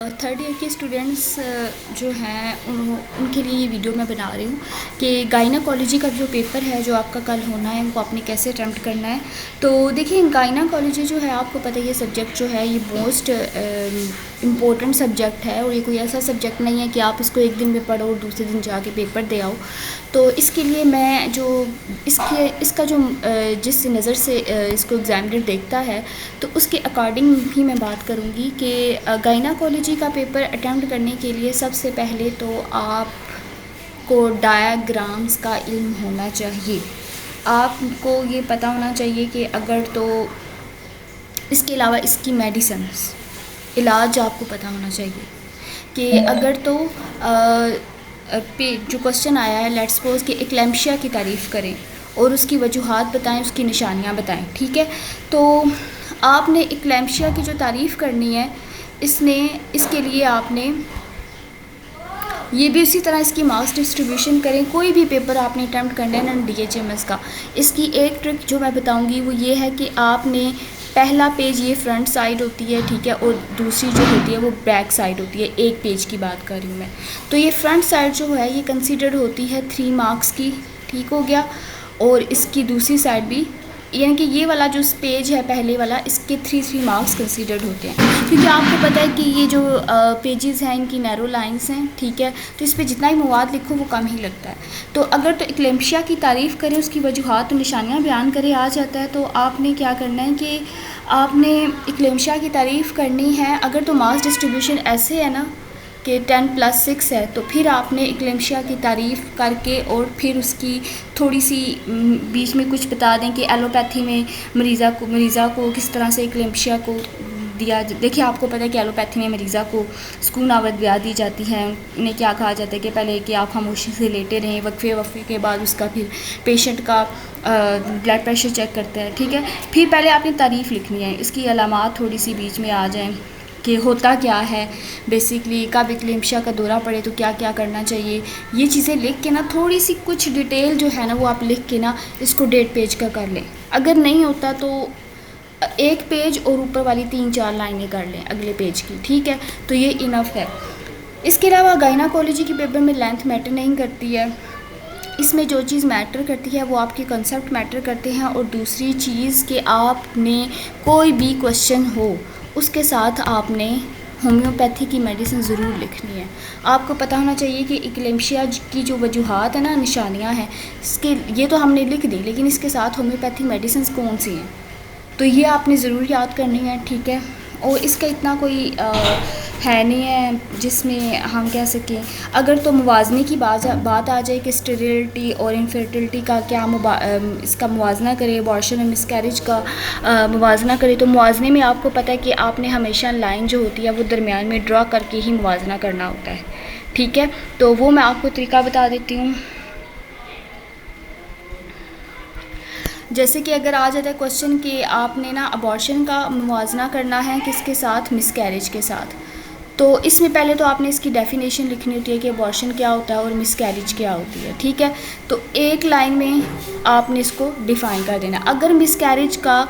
Third year के students जो हैं उनके लिए ये वीडियो मैं बना रही हूँ कि गायनाकोलॉजी का जो पेपर है जो आपका कल होना है वो आपने कैसे अटैम्प्ट करना है। तो देखिए गायनाकोलॉजी जो है आपको पता है ये सब्जेक्ट जो है ये मोस्ट इम्पोर्टेंट सब्जेक्ट है और ये कोई ऐसा सब्जेक्ट नहीं है कि आप इसको एक दिन में पढ़ो और दूसरे दिन जाके पेपर दे आओ। तो इसके लिए मैं जो इसका जो जिस नज़र से इसको एग्ज़ामिनर देखता है तो उसके अकॉर्डिंग ही मैं बात करूँगी कि गायनाकोलॉजी का पेपर अटैम्प्ट करने के लिए सबसे पहले तो आपको डायग्राम्स का इल्म होना चाहिए। आपको ये पता होना चाहिए कि अगर तो इसके अलावा इसकी मेडिसिन्स इलाज आपको पता होना चाहिए कि अगर तो जो क्वेश्चन आया है लेट्स सपोज कि एक्लेम्पशिया की तारीफ़ करें और उसकी वजूहात बताएं, उसकी निशानियां बताएं, ठीक है। तो आपने एक्लेम्पशिया की जो तारीफ़ करनी है इसके लिए आपने ये भी उसी तरह इसकी मार्क्स डिस्ट्रीब्यूशन करें। कोई भी पेपर आपने अटैम्प्ट करना है ना DHMS का, इसकी एक ट्रिक जो मैं बताऊंगी वो ये है कि आपने पहला पेज ये फ्रंट साइड होती है, ठीक है, और दूसरी जो होती है वो बैक साइड होती है। एक पेज की बात कर रही हूँ मैं। तो ये फ्रंट साइड जो है ये कंसीडर्ड होती है 3 मार्क्स की, ठीक हो गया। और इसकी दूसरी साइड भी, यानी कि ये वाला जो पेज है पहले वाला, इसके 3 मार्क्स कंसीडर्ड होते हैं, क्योंकि आपको पता है कि ये जो पेजेस हैं इनकी नैरो लाइंस हैं, ठीक है। तो इस पर जितना ही मवाद लिखो वो कम ही लगता है। तो अगर तो एक्लेम्पशिया की तारीफ़ करें, उसकी वजूहात और निशानियाँ बयान करें आ जाता है, तो आपने क्या करना है कि आपने एक्लेम्पशिया की तारीफ़ करनी है। अगर तो मार्क्स डिस्ट्रीब्यूशन ऐसे है ना कि 10+6 है, तो फिर आपने एक्लेम्पशिया की तारीफ़ करके और फिर उसकी थोड़ी सी बीच में कुछ बता दें कि एलोपैथी में मरीज़ा को किस तरह से एक्लेम्पशिया को दिया। देखिए आपको पता है कि एलोपैथी में मरीज़ा को सुकून आवद ब्याह दी जाती है। उन्हें क्या कहा जाता है कि पहले कि आप खामोशी से लेटे रहें, वक्फे के बाद उसका फिर पेशेंट का ब्लड प्रेशर चेक करता है, ठीक है। फिर पहले आपने तारीफ़ लिखनी है, इसकी अलामात थोड़ी सी बीच में आ जाएँ कि होता क्या है बेसिकली, कब एक्लेम्पशिया का दौरा पड़े तो क्या क्या करना चाहिए, ये चीज़ें लिख के ना थोड़ी सी कुछ डिटेल जो है ना वो आप लिख के ना इसको 1.5 पेज का कर लें। अगर नहीं होता तो 1 पेज और ऊपर वाली 3-4 लाइनें कर लें अगले पेज की, ठीक है। तो ये इनफ है। इसके अलावा गायनाकोलॉजी के पेपर में लेंथ मैटर नहीं करती है। इसमें जो चीज़ मैटर करती है वो आपके कॉन्सेप्ट मैटर करते हैं, और दूसरी चीज़ कि आपने कोई भी क्वेश्चन हो उसके साथ आपने होम्योपैथी की मेडिसिन ज़रूर लिखनी है। आपको पता होना चाहिए कि एक्लेम्पशिया की जो वजूहात है ना, निशानियां हैं, इसके ये तो हमने लिख दी, लेकिन इसके साथ होम्योपैथिक मेडिसिन कौन सी हैं तो ये आपने ज़रूर याद करनी है, ठीक है। और इसका इतना कोई है नहीं है जिसमें हम कह सकें। अगर तो मुवाजने की बात आ जाए कि स्टेरिलिटी और इनफर्टिलिटी का क्या इसका मुवाजना करें, अबॉर्शन और मिसकैरेज का मुवाजना करें, तो मुवाजने में आपको पता है कि आपने हमेशा लाइन जो होती है वो दरमियान में ड्रा करके ही मुवाजना करना होता है, ठीक है। तो वो मैं आपको तरीका बता देती हूँ। जैसे कि अगर आ जाता है क्वेश्चन कि आपने ना अबॉर्शन का मुवाजना करना है किसके साथ, मिसकैरेज के साथ, तो इसमें पहले तो आपने इसकी डेफिनेशन लिखनी होती है कि अबॉर्शन क्या होता है और मिसकैरेज क्या होती है, ठीक है। तो एक लाइन में आपने इसको डिफ़ाइन कर देना। अगर मिसकैरेज का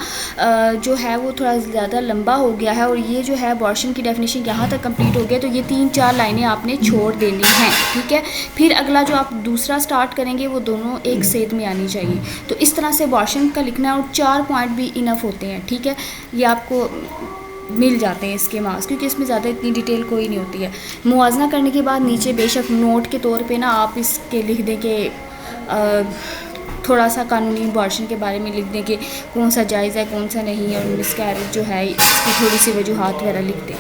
जो है वो थोड़ा ज़्यादा लंबा हो गया है और ये जो है अबॉर्शन की डेफिनेशन यहाँ तक कंप्लीट हो गया, तो ये 3-4 लाइनें आपने छोड़ देनी हैं, ठीक है। फिर अगला जो आप दूसरा स्टार्ट करेंगे वो दोनों एक सेट में आनी चाहिए। तो इस तरह से अबॉर्शन का लिखना है और 4 पॉइंट भी इनफ होते हैं, ठीक है। ये आपको मिल जाते हैं इसके मार्क्स, क्योंकि इसमें ज़्यादा इतनी डिटेल कोई नहीं होती है। मुवाजना करने के बाद नीचे बेशक नोट के तौर पे ना आप इसके लिख दें कि थोड़ा सा कानूनी अबॉर्शन के बारे में लिख दें कि कौन सा जायज़ है कौन सा नहीं, और मिसकैरेज जो है इसकी थोड़ी सी वजूहात वगैरह लिख दें,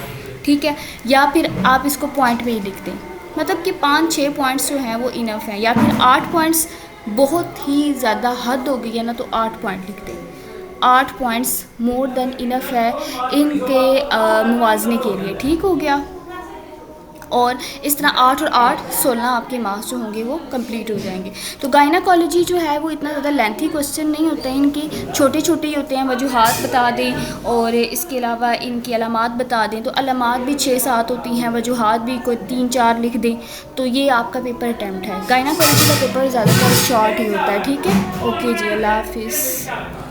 ठीक है। या फिर आप इसको पॉइंट में ही लिख दें, मतलब कि 5-6 पॉइंट्स जो हैं वो इनफ हैं। या फिर 8 पॉइंट्स बहुत ही ज़्यादा हद हो गई है ना, तो 8 पॉइंट लिख दें। 8 पॉइंट्स मोर देन इनफ है इनके मुवाजने के लिए, ठीक हो गया। और इस तरह 8 और 8 16 आपके मार्क्स जो होंगे वो कंप्लीट हो जाएंगे। तो गायनाकोलॉजी जो है वो इतना ज़्यादा लेंथी क्वेश्चन नहीं होता है, इनकी छोटे छोटे ही होते हैं। वजूहात बता दें और इसके अलावा इनकी अलामात बता दें, तो अलामात भी 6-7 होती हैं, वजूहात भी कोई 3-4 लिख दें, तो ये आपका पेपर अटैम्प्ट है। गायनाकोलॉजी का पेपर ज़्यादातर शॉर्ट ही होता है, ठीक है। ओके जी, अल्लाह हाफिज़।